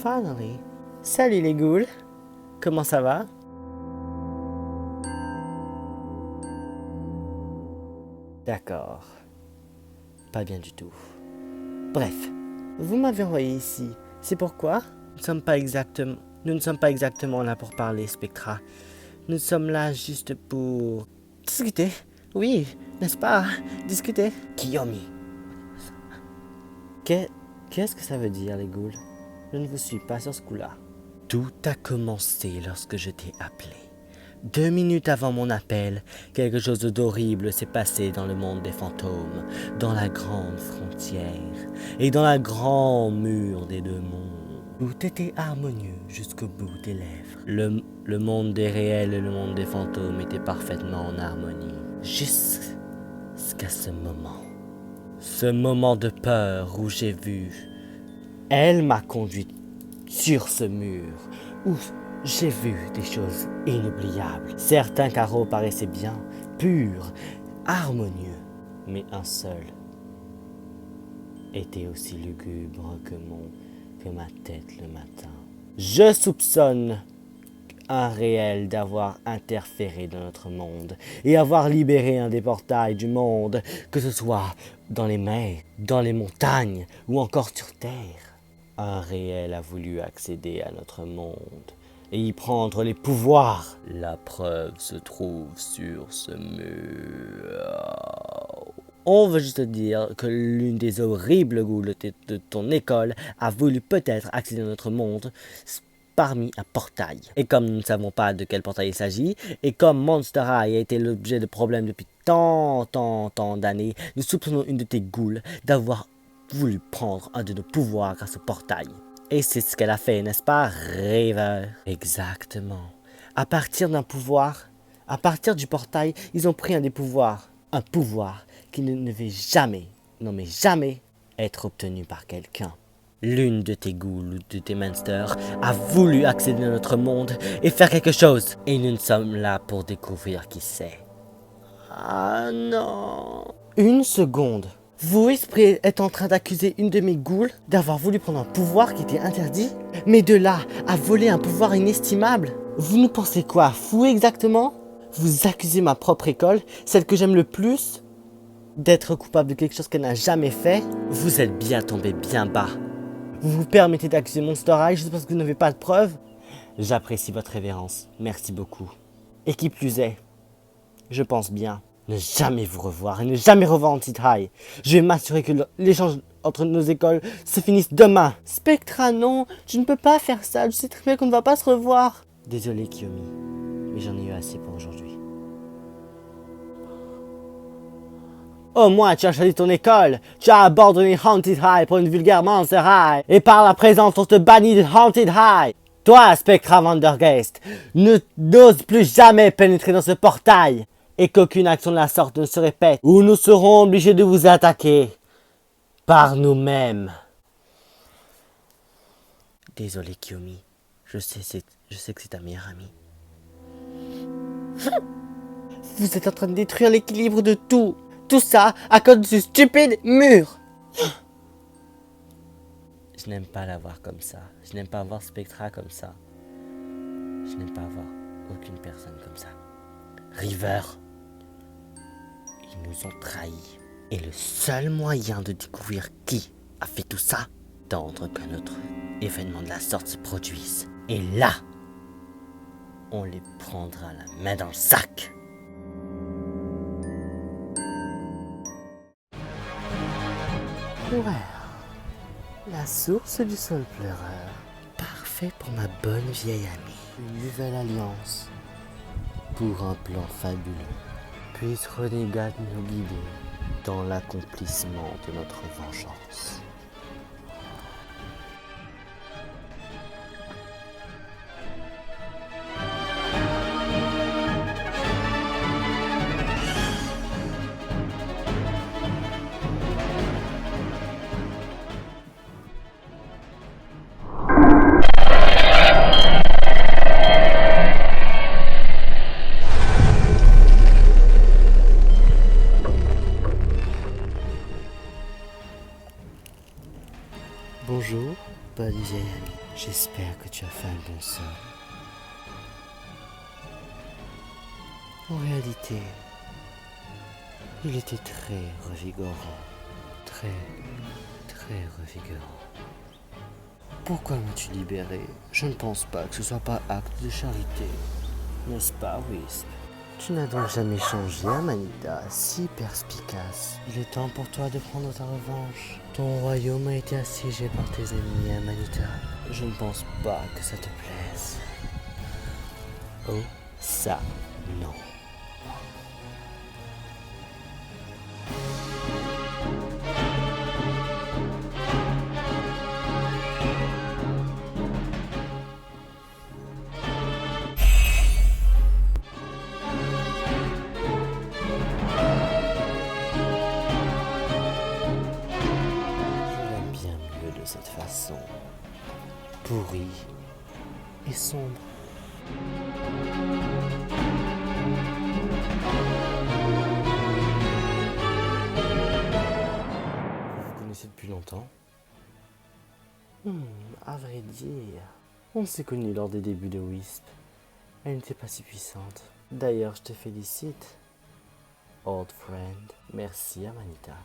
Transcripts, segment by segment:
Finally. Salut les ghouls. Comment ça va? D'accord. Pas bien du tout. Bref, vous m'avez envoyé ici. C'est pourquoi? Nous ne sommes pas exactement là pour parler, Spectra. Nous sommes là juste pour discuter. Oui, n'est-ce pas? Discuter. Kiyomi. Qu'est-ce que ça veut dire, les ghouls? Je ne vous suis pas sur ce coup-là. Tout a commencé lorsque je t'ai appelé. 2 minutes avant mon appel, quelque chose d'horrible s'est passé dans le monde des fantômes, dans la grande frontière et dans la grande mur des 2 mondes. Tout était harmonieux jusqu'au bout des lèvres. Le monde des réels et le monde des fantômes étaient parfaitement en harmonie. Jusqu'à ce moment. Ce moment de peur où j'ai vu. Elle m'a conduit sur ce mur où j'ai vu des choses inoubliables. Certains carreaux paraissaient bien, purs, harmonieux, mais un seul était aussi lugubre que ma tête le matin. Je soupçonne un réel d'avoir interféré dans notre monde et avoir libéré un des portails du monde, que ce soit dans les mers, dans les montagnes ou encore sur terre. Un réel a voulu accéder à notre monde et y prendre les pouvoirs. La preuve se trouve sur ce mur. On veut juste dire que l'une des horribles ghouls de ton école a voulu peut-être accéder à notre monde parmi un portail. Et comme nous ne savons pas de quel portail il s'agit, et comme Monster High a été l'objet de problèmes depuis tant d'années, nous soupçonnons une de tes ghouls d'avoir voulu prendre un de nos pouvoirs grâce au portail. Et c'est ce qu'elle a fait, n'est-ce pas, Rêveur? Exactement. À partir d'un pouvoir, à partir du portail, ils ont pris un des pouvoirs. Un pouvoir qui ne devait jamais, non mais jamais, être obtenu par quelqu'un. L'une de tes ghouls ou de tes monsters a voulu accéder à notre monde et faire quelque chose. Et nous sommes là pour découvrir qui c'est. Ah non. Une seconde. Vous, esprit, êtes en train d'accuser une de mes ghouls d'avoir voulu prendre un pouvoir qui était interdit? Mais de là à voler un pouvoir inestimable? Vous nous pensez quoi, fou exactement? Vous accusez ma propre école, celle que j'aime le plus, d'être coupable de quelque chose qu'elle n'a jamais fait? Vous êtes bien tombé bien bas. Vous vous permettez d'accuser Monster High juste parce que vous n'avez pas de preuves? J'apprécie votre révérence, merci beaucoup. Et qui plus est, je pense bien ne jamais vous revoir et ne jamais revoir Haunted High. Je vais m'assurer que l'échange entre nos écoles se finisse demain. Spectra, non, tu ne peux pas faire ça, je sais très bien qu'on ne va pas se revoir. Désolé Kiyomi, mais j'en ai eu assez pour aujourd'hui. Au moins, tu as choisi ton école. Tu as abandonné Haunted High pour une vulgaire Monster High. Et par la présence, on te bannit de Haunted High. Toi, Spectra Vandergeest, n'ose plus jamais pénétrer dans ce portail. Et qu'aucune action de la sorte ne se répète. Ou nous serons obligés de vous attaquer. Par nous-mêmes. Désolé, Kiyomi. Je sais que c'est ta meilleure amie. Vous êtes en train de détruire l'équilibre de tout. Tout ça à cause de ce stupide mur. Je n'aime pas la voir comme ça. Je n'aime pas voir Spectra comme ça. Je n'aime pas voir aucune personne comme ça. River. Ils nous ont trahis. Et le seul moyen de découvrir qui a fait tout ça, attendre qu'un autre événement de la sorte se produise. Et là, on les prendra la main dans le sac. Ouais, la source du sol pleureur. Parfait pour ma bonne vieille amie. Une nouvelle alliance. Pour un plan fabuleux. Puisse Renégat nous guider dans l'accomplissement de notre vengeance. que tu as fait un bon saut. En réalité, il était très revigorant. Très revigorant. Pourquoi m'as-tu libéré? Je ne pense pas que ce soit par acte de charité. N'est-ce pas, Wisp? Tu n'as donc jamais changé, Amanita, si perspicace. Il est temps pour toi de prendre ta revanche. Ton royaume a été assiégé par tes ennemis, Amanita. Je ne pense pas que ça te plaise. Oh, ça, non. Je l'aime bien mieux de cette façon. Pourri et sombre. Vous vous connaissez depuis longtemps? À vrai dire, on s'est connus lors des débuts de Wisp. Elle n'était pas si puissante. D'ailleurs, je te félicite, old friend. Merci, Amanita.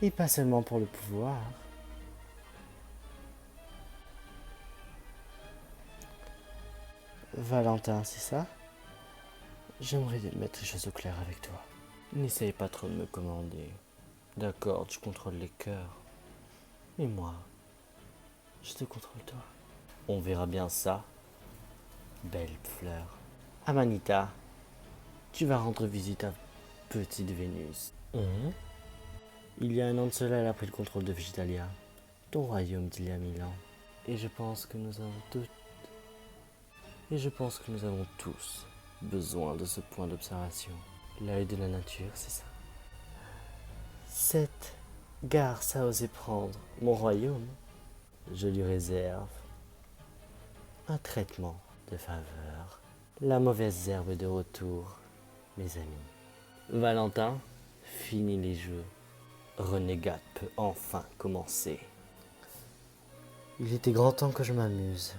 Et pas seulement pour le pouvoir. Valentin, c'est ça? J'aimerais mettre les choses au clair avec toi. N'essaye pas trop de me commander. D'accord, tu contrôles les cœurs. Et moi, je te contrôle toi. On verra bien ça. Belle fleur. Amanita, tu vas rendre visite à petite Vénus. Il y a un an de cela, elle a pris le contrôle de Végitalia, ton royaume d'il y a 1000 ans. Et je pense que nous avons tous besoin de ce point d'observation. L'œil de la nature, c'est ça. Cette garce a osé prendre mon royaume. Je lui réserve un traitement de faveur. La mauvaise herbe de retour, mes amis. Valentin, fini les jeux. Renégade peut enfin commencer. Il était grand temps que je m'amuse,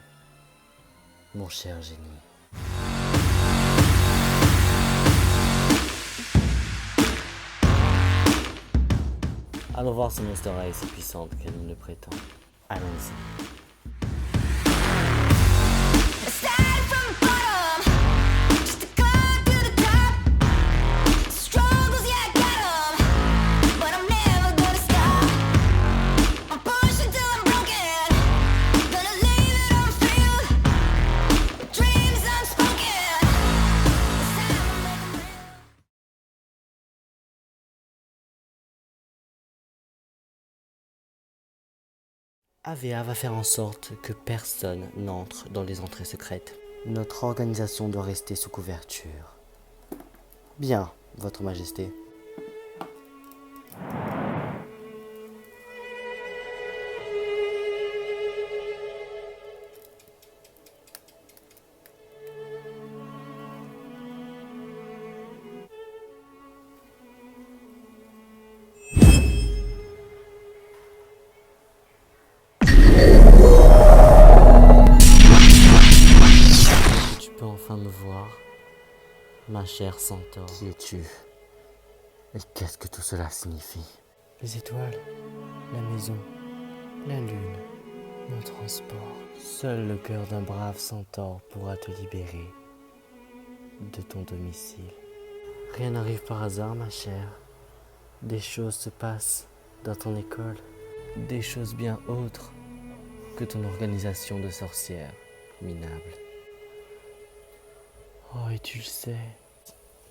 mon cher génie. Allons voir si Monster est si puissante qu'elle nous le prétend. Allons-y. AVA va faire en sorte que personne n'entre dans les entrées secrètes. Notre organisation doit rester sous couverture. Bien, Votre Majesté. Tu peux enfin me voir, ma chère centaure. Qui es-tu? Et qu'est-ce que tout cela signifie? Les étoiles, la maison, la lune, mon transport. Seul le cœur d'un brave centaure pourra te libérer de ton domicile. Rien n'arrive par hasard, ma chère. Des choses se passent dans ton école. Des choses bien autres que ton organisation de sorcières minable. Oh, et tu le sais,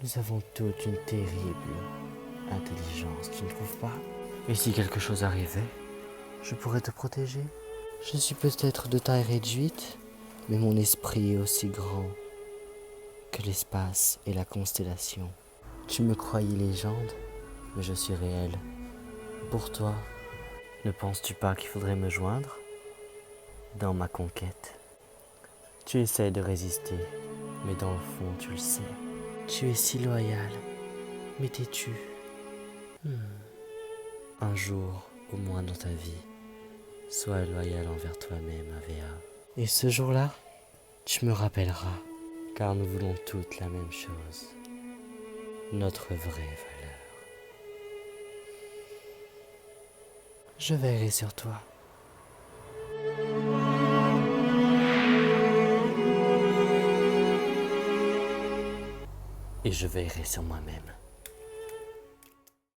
nous avons toute une terrible intelligence, tu ne trouves pas? Et si quelque chose arrivait, je pourrais te protéger. Je suis peut-être de taille réduite, mais mon esprit est aussi grand que l'espace et la constellation. Tu me croyais légende, mais je suis réel. Pour toi, ne penses-tu pas qu'il faudrait me joindre dans ma conquête? Tu essaies de résister, mais dans le fond, tu le sais. Tu es si loyal, mais t'es-tu? Un jour, au moins dans ta vie, sois loyal envers toi-même, AVA. Et ce jour-là, tu me rappelleras, car nous voulons toutes la même chose, notre vraie valeur. Je veillerai sur toi. Et je veillerai sur moi-même.